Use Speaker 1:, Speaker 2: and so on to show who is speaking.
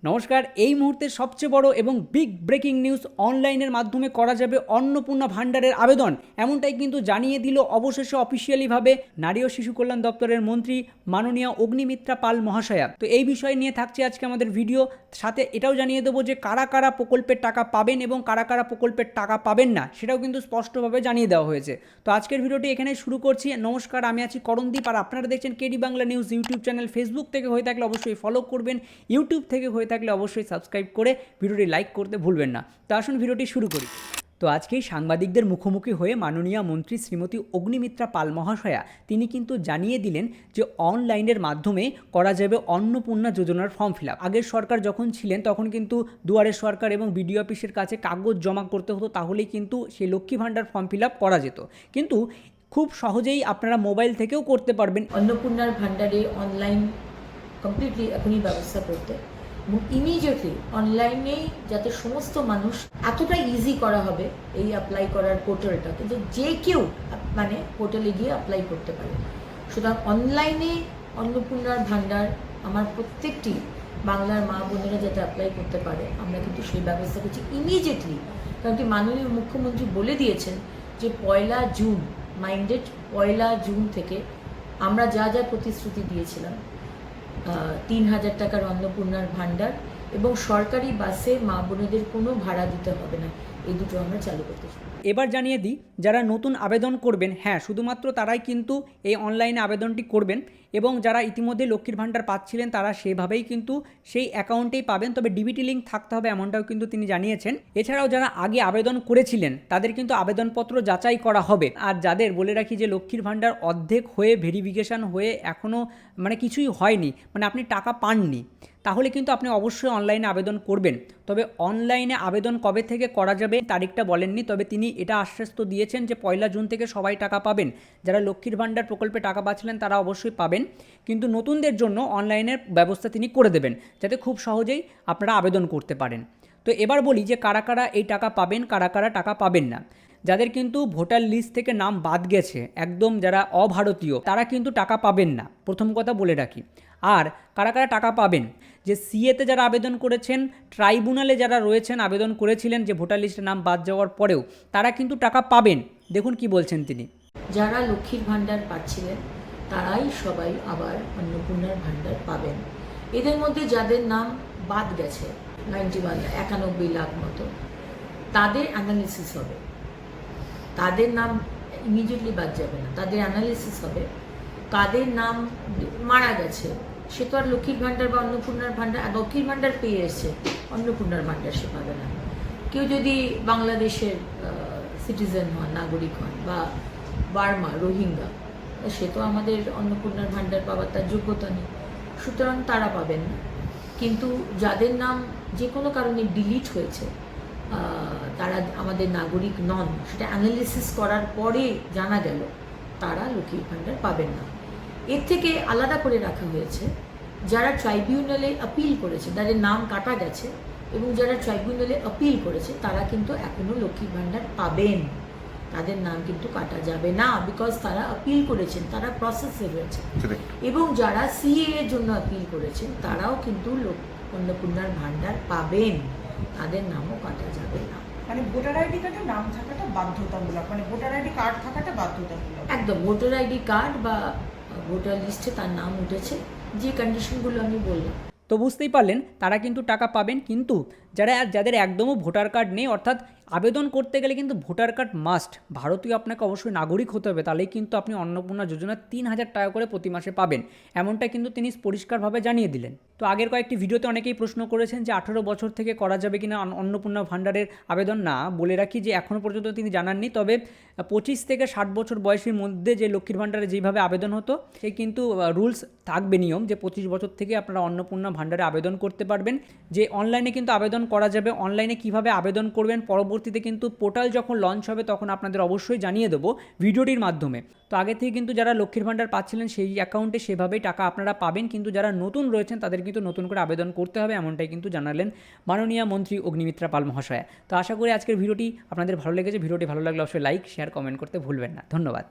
Speaker 1: নমস্কার। এই মুহূর্তে সবচেয়ে বড় এবং বিগ ব্রেকিং নিউজ, অনলাইনের মাধ্যমে করা যাবে অন্নপূর্ণা ভাণ্ডারের আবেদন, এমনটাই কিন্তু জানিয়ে দিল অবশেষে অফিসিয়ালিভাবে নারী ও শিশু কল্যাণ দপ্তরের মন্ত্রী মাননীয়া অগ্নিমিত্রা পাল মহাশয়া। তো এই বিষয় নিয়ে থাকছে আজকে আমাদের ভিডিও। সাথে এটাও জানিয়ে দেবো যে কারা কারা প্রকল্পের টাকা পাবেন এবং কারা কারা প্রকল্পের টাকা পাবেন না, সেটাও কিন্তু স্পষ্টভাবে জানিয়ে দেওয়া হয়েছে। তো আজকের ভিডিওটি এখানে শুরু করছি। নমস্কার, আমি আছি করণদীপ, আর আপনারা দেখছেন KD Bangla news YouTube channel. Facebook থেকে হয়ে থাকলে অবশ্যই ফলো করবেন, ইউটিউব থেকে হয়ে থাকলে অবশ্যই সাবস্ক্রাইব করে ভিডিওটি লাইক করতে ভুলবেন না। তো আসুন ভিডিওটি শুরু করি। তো আজকেই সাংবাদিকদের মুখোমুখি হয়ে মাননীয় মন্ত্রী শ্রীমতী অগ্নিমিত্রা পাল মহাশয়া তিনি কিন্তু জানিয়ে দিলেন যে অনলাইনের মাধ্যমে করা যাবে অন্নপূর্ণা যোজনার ফর্ম ফিল আপ। আগের সরকার যখন ছিলেন তখন কিন্তু দুয়ারে সরকার এবং বিডিও অফিসের কাছে কাগজ জমা করতে হতো, তাহলেই কিন্তু সেই Lakshmi Bhandar form fill up করা যেত। কিন্তু খুব সহজেই আপনারা মোবাইল থেকেও করতে পারবেন।
Speaker 2: অন্নপূর্ণার ভাণ্ডারে অনলাইন কমপ্লিটলি এখনই ব্যবস্থা করতে এবং ইমিডিয়েটলি অনলাইনেই যাতে সমস্ত মানুষ এতটা ইজি করা হবে এই অ্যাপ্লাই করার পোর্টালটা, কিন্তু যে কেউ মানে পোর্টালে গিয়ে অ্যাপ্লাই করতে পারে। সুতরাং অনলাইনে অন্নপূর্ণার ভাণ্ডার আমার প্রত্যেকটি বাংলার মা বোনেরা যাতে অ্যাপ্লাই করতে পারে, আমরা কিন্তু সেই ব্যবস্থা করছি ইমিডিয়েটলি। কারণ কি মাননীয় মুখ্যমন্ত্রী বলে দিয়েছেন যে 1 জুন, মাইন্ডেড 1 জুন থেকে আমরা যা যা প্রতিশ্রুতি দিয়েছিলাম, 3,000 টাকার অন্নপূর্ণার ভাণ্ডার এবং সরকারি বাসে মা বোনেদের কোনো ভাড়া দিতে হবে না, এই দুটো আমরা চালু করতে চাই।
Speaker 1: এবার জানিয়ে দিই, যারা নতুন আবেদন করবেন, হ্যাঁ শুধুমাত্র তারাই কিন্তু এই অনলাইনে আবেদনটি করবেন, এবং যারা ইতিমধ্যে লক্ষ্মীর ভাণ্ডার পাচ্ছিলেন তারা সেভাবেই কিন্তু সেই অ্যাকাউন্টেই পাবেন, তবে ডিবিটি লিঙ্ক থাকতে হবে এমনটাও কিন্তু তিনি জানিয়েছেন। এছাড়াও যারা আগে আবেদন করেছিলেন তাদের কিন্তু আবেদনপত্র যাচাই করা হবে। আর যাদের বলে রাখি যে লক্ষ্মীর ভাণ্ডার অর্ধেক হয়ে ভেরিফিকেশান হয়ে এখনও কিছুই হয়নি, আপনি টাকা পাননি, তাহলে কিন্তু আপনি অবশ্যই অনলাইনে আবেদন করবেন। তবে অনলাইনে আবেদন কবে থেকে করা যাবে তারিখটা বলেননি, তবে তিনি এটা আশ্বাস তো দিয়েছেন যে 1 জুন থেকে সবাই টাকা পাবেন। যারা লক্ষ্মীর ভাণ্ডার প্রকল্পে টাকা পাচ্ছিলেন তারা অবশ্যই পাবেন, কিন্তু নতুনদের জন্য অনলাইনের ব্যবস্থা তিনি করে দেবেন যাতে খুব সহজেই আপনারা আবেদন করতে পারেন। তো এবার বলি যে কারা কারা এই টাকা পাবেন, কারা কারা টাকা পাবেন না। যাদের কিন্তু ভোটার লিস্ট থেকে নাম বাদ গেছে, একদম যারা অভারতীয়, তারা কিন্তু টাকা পাবেন না, প্রথম কথা বলে রাখি। আর কারা কারা টাকা পাবেন, যে সিএতে যারা আবেদন করেছেন, ট্রাইব্যুনালে যারা রয়েছেন আবেদন করেছিলেন যে ভোটার লিস্টে নাম বাদ যাওয়ার পরেও, তারা কিন্তু টাকা পাবেন। দেখুন কি বলছেন তিনি।
Speaker 2: যারা লক্ষ্মীর ভাণ্ডার পাচ্ছিলেন তারাই সবাই আবার অন্নপূর্ণার ভাণ্ডার পাবেন। এদের মধ্যে যাদের নাম বাদ গেছে 91 লাখ মতো, তাদের অ্যানালিসিস হবে। তাদের নাম ইমিডিয়েটলি বাদ যাবে না, তাদের অ্যানালিসিস হবে। কাদের নাম মারা গেছে সে তো আর লক্ষ্মীর ভাণ্ডার বা অন্নপূর্ণার ভাণ্ডার, লক্ষ্মীর ভাণ্ডার পেয়ে এসছে, অন্নপূর্ণার ভাণ্ডার সে পাবে না। কেউ যদি বাংলাদেশের সিটিজেন হন, নাগরিক হন, বা বার্মা, রোহিঙ্গা, সে তো আমাদের অন্নপূর্ণার ভাণ্ডার পাওয়ার তার যোগ্যতা নেই, সুতরাং তারা পাবেন না। কিন্তু যাদের নাম যে কোনো কারণে ডিলিট হয়েছে, তারা আমাদের নাগরিক নন, সেটা অ্যানালিসিস করার পরে জানা গেল, তারা লক্ষ্মীর ভাণ্ডার পাবেন না। এর থেকে আলাদা করে রাখা হয়েছে যারা ট্রাইব্যুনালে আপিল করেছে, যাদের নাম কাটা গেছে এবং যারা ট্রাইব্যুনালে আপিল করেছে, তারা কিন্তু এখনও লক্ষ্মীর ভাণ্ডার পাবেন। তাদের নাম কিন্তু কাটা যাবে না, বিকজ তারা আপিল করেছেন, তারা প্রসেসে রয়েছে। এবং যারা সিএ এর জন্য আপিল করেছেন তারাও কিন্তু অন্নপূর্ণার ভাণ্ডার পাবেন, তাদের নামও কাটা যাবে না।
Speaker 3: ভোটার আইডি কার্ডে নাম থাকাটা বাধ্যতামূলক, ভোটার আইডি কার্ড থাকাটা বাধ্যতামূলক।
Speaker 2: একদম ভোটার আইডি কার্ড বা ভোটার লিস্টে তার নাম উঠেছে, যে কন্ডিশনগুলো আমি বললাম।
Speaker 1: তো বুঝতেই পারলেন তারা কিন্তু টাকা পাবেন। কিন্তু যাদের একদমও ভোটার কার্ড নেই, অর্থাৎ আবেদন করতে গেলে কিন্তু ভোটার কার্ড মাস্ট, ভারতীয় আপনাকে অবশ্যই নাগরিক হতে হবে, তাহলেই কিন্তু আপনি অন্নপূর্ণা যোজনা 3,000 টাকা করে প্রতি মাসে পাবেন, এমনটা কিন্তু তিনি পরিষ্কারভাবে জানিয়ে দিলেন। তো আগের কয়েকটি ভিডিওতে অনেকেই প্রশ্ন করেছেন যে 18 বছর থেকে করা যাবে কিনা অন্নপূর্ণা ভাণ্ডারের আবেদন। না, বলে রাখি যে এখনও পর্যন্ত তিনি জানাননি, তবে 25 থেকে 60 বছর বয়সের মধ্যে যে লক্ষ্মীর ভাণ্ডারে যেইভাবে আবেদন হতো, সেই কিন্তু রুলস থাকবে, নিয়ম যে 25 বছর থেকে আপনারা অন্নপূর্ণা ভাণ্ডারে আবেদন করতে পারবেন। যে অনলাইনে কিন্তু আবেদন করা যাবে, অনলাইনে কিভাবে আবেদন করবেন পরবর্তীতে কিন্তু পোর্টাল যখন লঞ্চ হবে তখন আপনাদের অবশ্যই জানিয়ে দেবো ভিডিওটির মাধ্যমে। তো আগে থেকে কিন্তু যারা লক্ষ্মীর ভাণ্ডার পাচ্ছিলেন সেই অ্যাকাউন্টে সেভাবেই টাকা আপনারা পাবেন, কিন্তু যারা নতুন রয়েছেন তাদের কিন্তু নতুন করে আবেদন করতে হবে, এমনটাই কিন্তু জানালেন মাননীয় মন্ত্রী অগ্নিমিত্রা পাল মহাশয়া। তো আশা করি আজকের ভিডিওটি আপনাদের ভালো লেগেছে। ভিডিওটি ভালো লাগলে অবশ্যই লাইক, শেয়ার, কমেন্ট করতে ভুলবেন না। ধন্যবাদ।